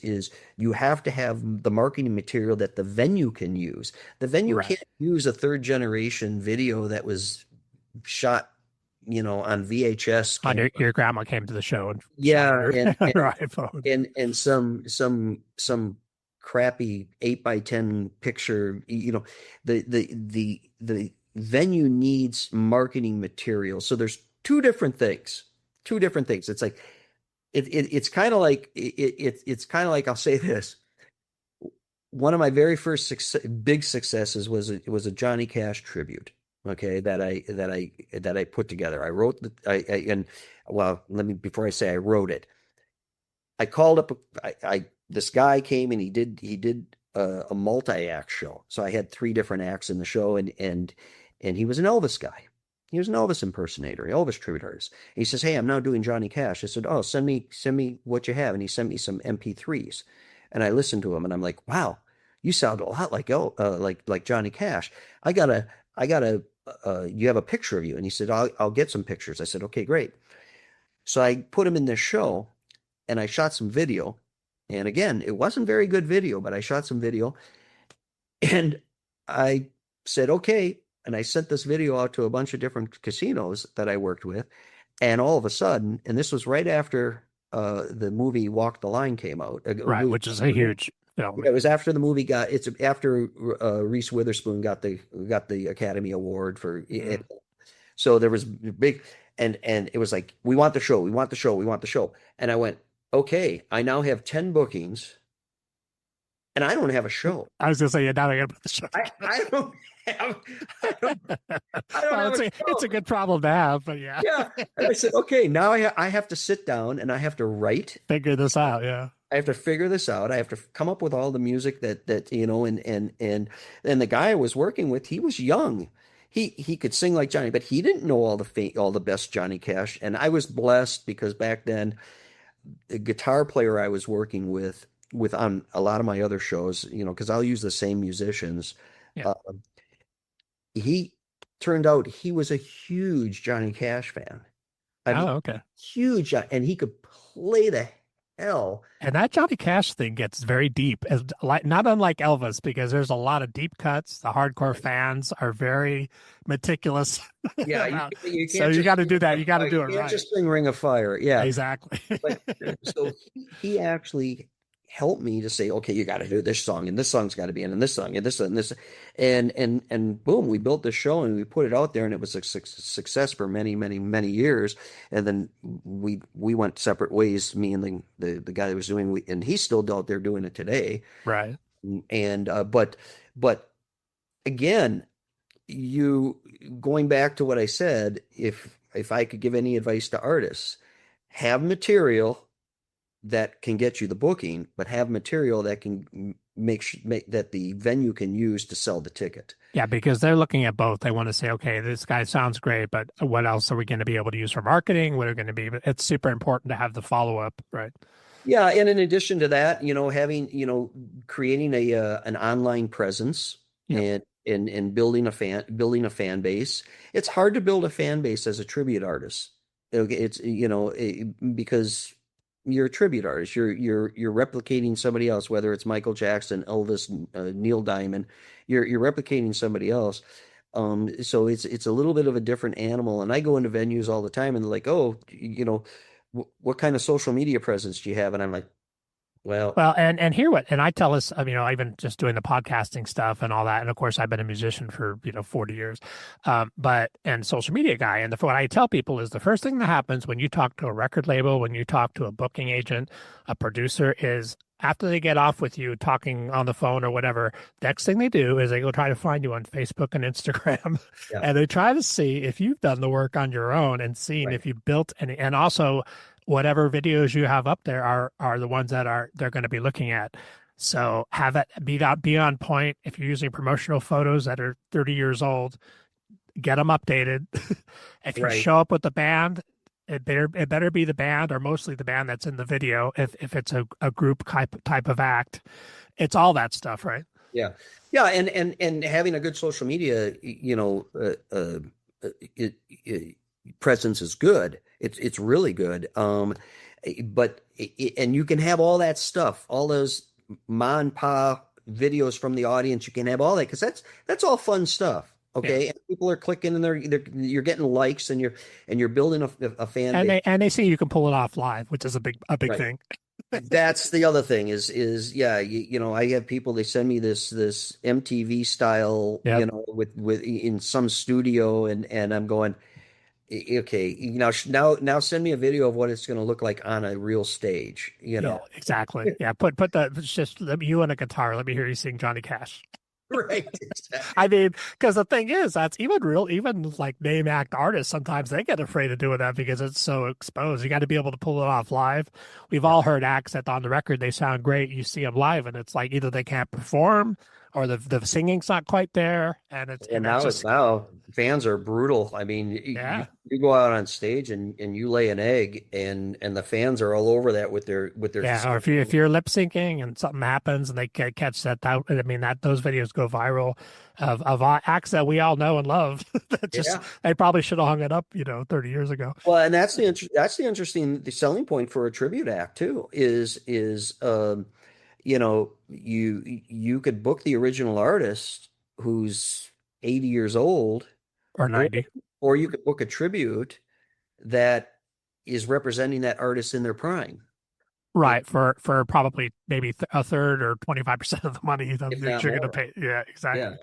you have to have the marketing material that the venue can use. The venue Right. can't use a third generation video that was shot, on VHS On camera. your grandma came to the show and shot Yeah, her and on and her iPhone. and some crappy 8 by 10 picture. The venue needs marketing material. So there's two different things. Two different things. It's like it's kind of like it's kind of like, I'll say this. One of my very first big successes was a Johnny Cash tribute. Okay, that I put together. I wrote and well, let me before I say I wrote it. I called up. This guy came and he did a multi-act show. So I had three different acts in the show, and he was an Elvis guy. He was an Elvis impersonator, Elvis tribute artist. He says, "Hey, I'm now doing Johnny Cash." I said, "Oh, send me what you have." And he sent me some MP3s, and I listened to him, and I'm like, "Wow, you sound a lot like Johnny Cash. I gotta. You have a picture of you?" And he said, "I'll get some pictures." I said, "Okay, great." So I put him in this show, and I shot some video. And again, it wasn't very good video, but I shot some video, and I said, "Okay." And I sent this video out to a bunch of different casinos that I worked with. And all of a sudden, and this was right after the movie Walk the Line came out. Right, which is a huge film. It was after the movie it's after Reese Witherspoon got the Academy Award for it. So there was big, and it was like, "We want the show, we want the show, we want the show." And I went, "Okay, I now have 10 bookings and I don't have a show." I was gonna say, yeah, now I gotta put the show. I don't have I don't, I don't Well, have a it's a show. good problem to have, but yeah, Yeah. And I said, "Okay, now I have to sit down and I have to write. figure this out. Yeah, I have to figure this out. I have to come up with all the music and the guy I was working with, he was young. He could sing like Johnny, but he didn't know all the best Johnny Cash. And I was blessed because back then the guitar player I was working with on a lot of my other shows, because I'll use the same musicians. yeah. Uh, he turned out he was a huge Johnny Cash fan. I Oh, mean, okay. huge, and he could play the hell. And that Johnny Cash thing gets very deep, as like not unlike Elvis, because there's a lot of deep cuts. The hardcore fans are very meticulous Yeah, about. you So can't you just got to do that. You got to do you it can't right. just sing Ring of Fire. Yeah, Exactly. but so he actually helped me to say, "Okay, you got to do this song, and this song's got to be in this song, and this and this," and boom, we built this show and we put it out there, and it was a success for many, many, many years. And then we went separate ways. Me and the guy that was doing, and he's still out there doing it today. Right. And but again, you going back to what I said, if I could give any advice to artists, have material that can get you the booking, but have material that can make that the venue can use to sell the ticket. Yeah, because they're looking at both. They want to say, okay, this guy sounds great, but what else are we going to be able to use for marketing? What are going to be? It's super important to have the follow up, right? Yeah, and in addition to that, having, creating an online presence Yep. and building a fan base. It's hard to build a fan base as a tribute artist. Okay, it's because you're a tribute artist. You're replicating somebody else, whether it's Michael Jackson, Elvis, Neil Diamond. You're replicating somebody else. So it's a little bit of a different animal. And I go into venues all the time, and they're like, oh, what kind of social media presence do you have? And I'm like, well, Well, and hear what, and I tell us, I've been just doing the podcasting stuff and all that, and of course, I've been a musician for 40 years, but and social media guy, and what I tell people is the first thing that happens when you talk to a record label, when you talk to a booking agent, a producer, is after they get off with you talking on the phone or whatever, next thing they do is they go try to find you on Facebook and Instagram, yeah, and they try to see if you've done the work on your own and seeing right. if you built any, and also whatever videos you have up there are the ones that they're going to be looking at. So have it be on point. If you're using promotional photos that are 30 years old, get them updated. If you Right. show up with the band, it better be the band or mostly the band that's in the video. If it's a group type of act, it's all that stuff, right? Yeah. Yeah. And having a good social media, it, presence is good. It's really good. But and you can have all that stuff, all those ma and pa videos from the audience. You can have all that because that's all fun stuff. Yeah. Okay, and people are clicking and you're getting likes and you're building a fan And base. they see you can pull it off live, which is a big Right. thing. That's the other thing is yeah, I have people, they send me this MTV style, Yep. with in some studio, and I'm going, Okay, now send me a video of what it's going to look like on a real stage, Yeah, exactly. Yeah, put that. It's just you and a guitar. Let me hear you sing Johnny Cash. Right, exactly. I mean, because the thing is, that's even like name act artists, sometimes they get afraid of doing that because it's so exposed. You got to be able to pull it off live. We've Yeah. all heard acts that on the record they sound great. You see them live, and it's like either they can't perform or the singing's not quite there, And and that's now just now fans are brutal. I mean, yeah. you go out on stage and you lay an egg, and the fans are all over that with their Yeah, or if you're lip syncing and something happens and they catch that, I mean that those videos go viral of acts that we all know and love that just yeah. they probably should have hung it up, 30 years ago. Well, and that's the interesting the selling point for a tribute act too is you could book the original artist who's 80 years old, Or or 90. or you could book a tribute that is representing that artist in their prime, if, Right, for probably maybe a third or 25% of the money if that not you're going to more. pay. Yeah, Yeah, exactly.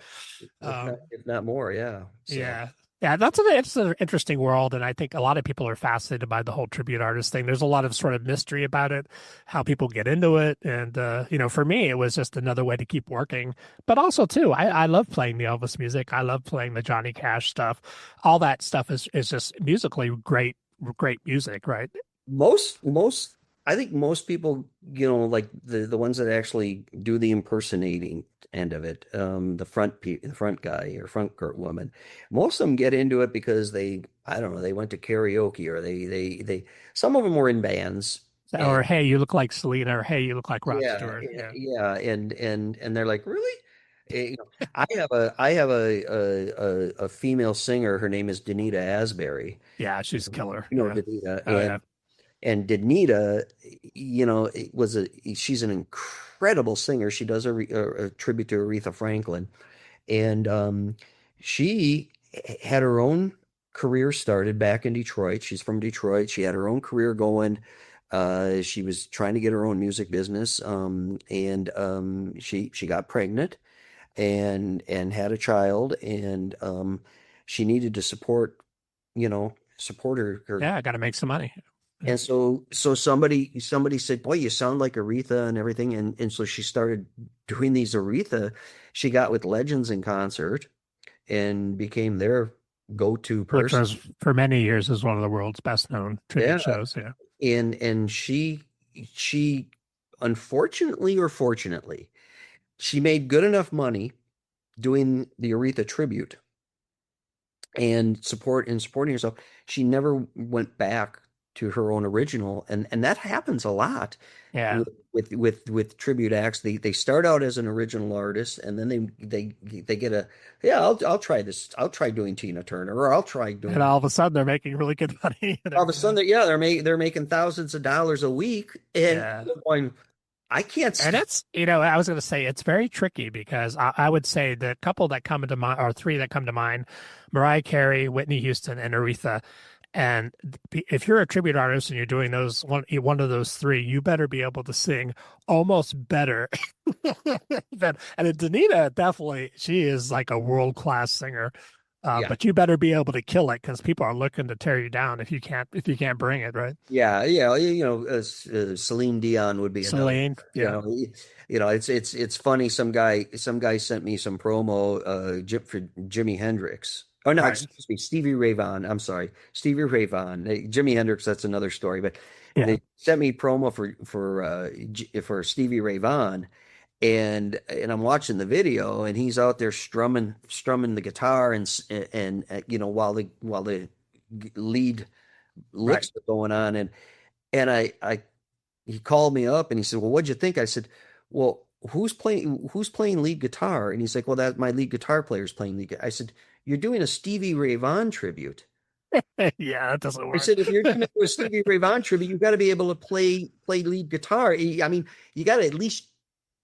Um, if not more. Yeah. So yeah. Yeah, it's an interesting world, and I think a lot of people are fascinated by the whole tribute artist thing. There's a lot of sort of mystery about it, how people get into it, and for me, it was just another way to keep working. But also, too, I love playing the Elvis music. I love playing the Johnny Cash stuff. All that stuff is just musically great music, right? most I think most people, like the ones that actually do the impersonating end of it, the front guy or front woman, most of them get into it because I don't know, they went to karaoke, or they some of them were in bands, and Or hey, you look like Selena, or hey, you look like Rod yeah, Stewart. Yeah, yeah, and they're like, really? I have a female singer. Her name is Danita Asbury. yeah, she's killer. Yeah. Danita, Oh yeah. and Danita, she's an incredible singer. She does a tribute to Aretha Franklin, and she had her own career started back in Detroit. She's from Detroit. She had her own career going. She was trying to get her own music business, and she got pregnant and had a child, and she needed to support her Yeah, I got to make some money. Yeah. And so somebody said, "Boy, you sound like Aretha and everything." And so she started doing these Aretha. She got with Legends in concert and became their go-to Which person. was for many years is one of the world's best known tribute Yeah. shows. Yeah. And she unfortunately or fortunately, she made good enough money doing the Aretha tribute and supporting herself. She never went back to her own original, and that happens a lot Yeah. with tribute acts. They start out as an original artist, and then they get a, yeah, I'll try this. I'll try doing Tina Turner, or I'll try And doing. all of a sudden they're making really good money and All of a everything. sudden, they're making thousands of dollars a week, and Yeah. you're going, I can't And st it's, I was going to say it's very tricky because I would say the couple that come to mind, or three that come to mind, Mariah Carey, Whitney Houston, and Aretha. And if you're a tribute artist and you're doing one of those three, you better be able to sing almost better than. And Danita definitely, she is like a world-class singer. Yeah. But you better be able to kill it because people are looking to tear you down if you can't bring it, right? Yeah, yeah, Celine Dion would be another. Celine, You yeah, know, it's funny. Some guy sent me some promo for Jimi Hendrix. Oh no, right, excuse me, Stevie Ray Vaughan. I'm sorry, Stevie Ray Vaughan. Jimi Hendrix, that's another story. But yeah. they sent me promo for Stevie Ray Vaughan, and I'm watching the video, and he's out there strumming the guitar, and while the lead Right. licks are going on, and I he called me up and he said, "Well, what'd you think?" I said, "Well, who's playing lead guitar?" And he's like, "Well, that my lead guitar player's playing lead." I said, "You're doing a Stevie Ray Vaughan tribute." Yeah, that doesn't I work. said, "If you're going to do a Stevie Ray Vaughan tribute, you've got to be able to play lead guitar. I mean, you got to at least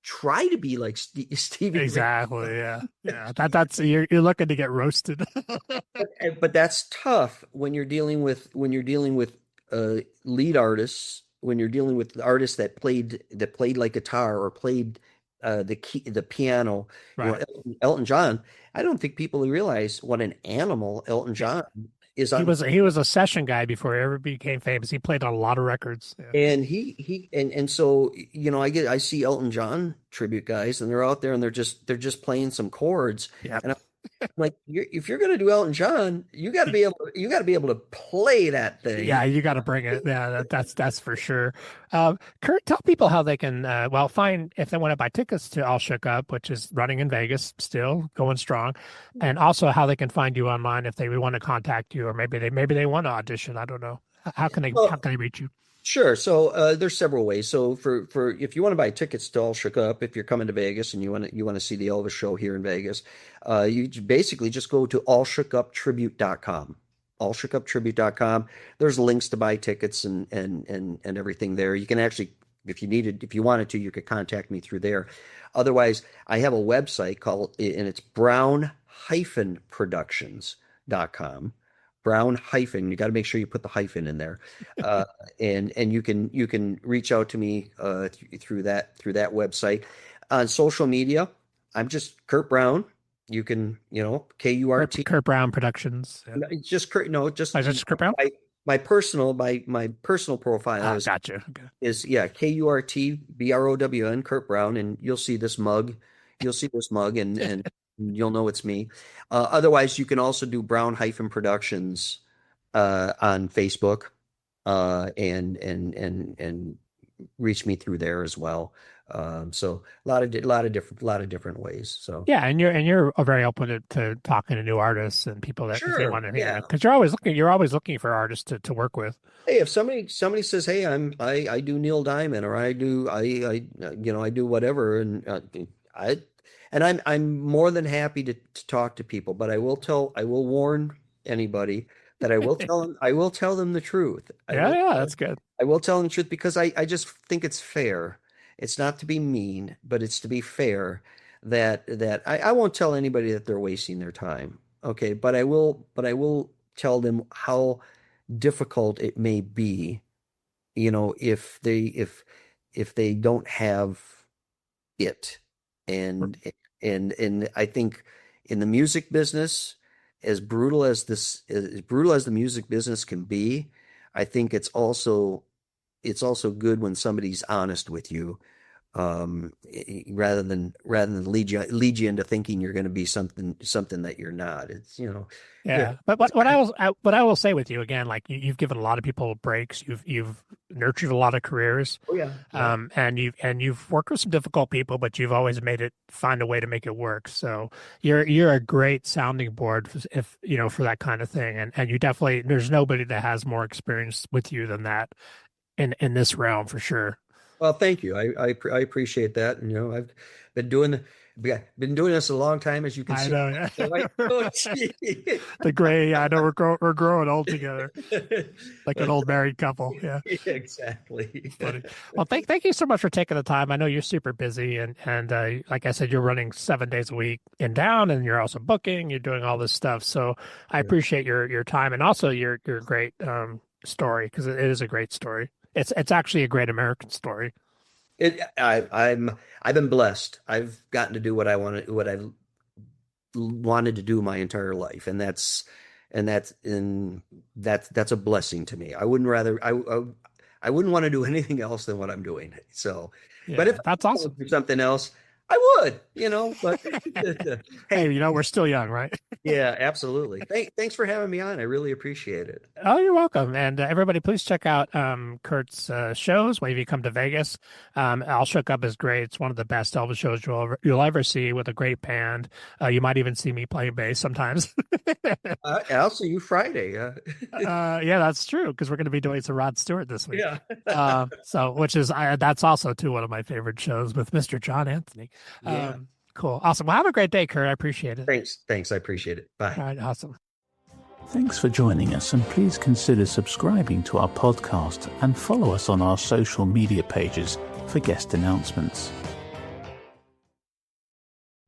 try to be like Stevie Ray." Exactly. Yeah. Yeah. That's you're looking to get roasted. But that's tough when you're dealing with lead artists, when you're dealing with artists that played like guitar or played the piano. Right. Elton John. I don't think people realize what an animal Elton Yeah. John is He on. was he was a session guy before he ever became famous. He played on a lot of records. Yeah. And and so I see Elton John tribute guys, and they're out there and they're just playing some chords, Yeah. and I'm like, if you're going to do Elton John, you got to be able to play that thing. Yeah, you got to bring it. Yeah, that's for sure. Kurt, tell people how they can find if they want to buy tickets to All Shook Up, which is running in Vegas, still going strong, and also how they can find you online if they want to contact you, or maybe they want to audition. I don't know. How can they how Well, can they reach you? sure. So there's several ways. So for if you want to buy tickets to All Shook Up, if you're coming to Vegas and you want to see the Elvis show here in Vegas, basically just go to allshookuptribute.com. Allshookuptribute.com. There's links to buy tickets and everything there. You can actually, if you wanted to, you could contact me through there. Otherwise, I have a website and it's brown-productions.com. Brown hyphen. You got to make sure you put the hyphen in there. Uh, and you can reach out to me through that website. On social media, I'm just Kurt Brown. You can, Kurt, KURT. Kurt Brown Productions. Yeah. Just Kurt. No, Oh, just is that just Kurt Brown? my personal profile Ah, gotcha. Okay. is yeah, KURTBROWN, Kurt Brown, and you'll see this mug. You'll see this mug, and you'll know it's me. Otherwise, you can also do Brown-Productions on Facebook, and reach me through there as well. So a lot of different ways. So Yeah, and you're very open to talking to new artists and people that if they sure, want to, yeah. because you're always looking for artists to work with. Hey, if somebody says, "Hey, I do Neil Diamond," or I do whatever, I I'm more than happy to talk to people, but I will warn anybody that I will tell them the truth. Yeah, yeah, that's good. I will tell them the truth because I just think it's fair. It's not to be mean, but it's to be fair that I won't tell anybody that they're wasting their time. Okay, but I will tell them how difficult it may be, if they don't have it. And and I think in the music business, as brutal as the music business can be, I think it's also good when somebody's honest with you, rather than lead you into thinking you're going to be something that you're not. It's, yeah. Yeah, but what I will say with you again, like you've given a lot of people breaks. You've nurtured a lot of careers, Oh yeah, yeah. and you've worked with some difficult people, but you've always find a way to make it work. So you're a great sounding board if for that kind of thing, and you definitely there's nobody that has more experience with you than that in this realm for sure. Well, thank you. I appreciate that. And, I've been doing been doing this a long time, as you can I see. know, yeah. So The gray. I know we're growing old together, like an old married couple. Yeah. Exactly. Funny. Well, thank you so much for taking the time. I know you're super busy, and like I said, you're running 7 days a week in town, and you're also booking. You're doing all this stuff, so I Yeah. appreciate your time and also your great story, because it is a great story. It's actually a great American story. I've been blessed. I've gotten to do what I've wanted to do my entire life, and that's a blessing to me. I wouldn't want to do anything else than what I'm doing. So, but if Yeah, I that's could awesome. do something else, I would. But Hey, hey, we're still young, right? yeah, absolutely. Thanks for having me on. I really appreciate it. Oh, you're welcome. And everybody, please check out Kurt's shows when you come to Vegas. All Shook Up is great. It's one of the best Elvis shows you'll ever see, with a great band. You might even see me playing bass sometimes. I'll see you Friday. Yeah, that's true, because we're going to be doing some Rod Stewart this week. Yeah. So which is that's also too one of my favorite shows with Mr. John Anthony. Yeah. Cool, awesome. Well, have a great day, Kurt. I appreciate it. Thanks. I appreciate it. Bye. All right, awesome. Thanks for joining us, and please consider subscribing to our podcast and follow us on our social media pages for guest announcements.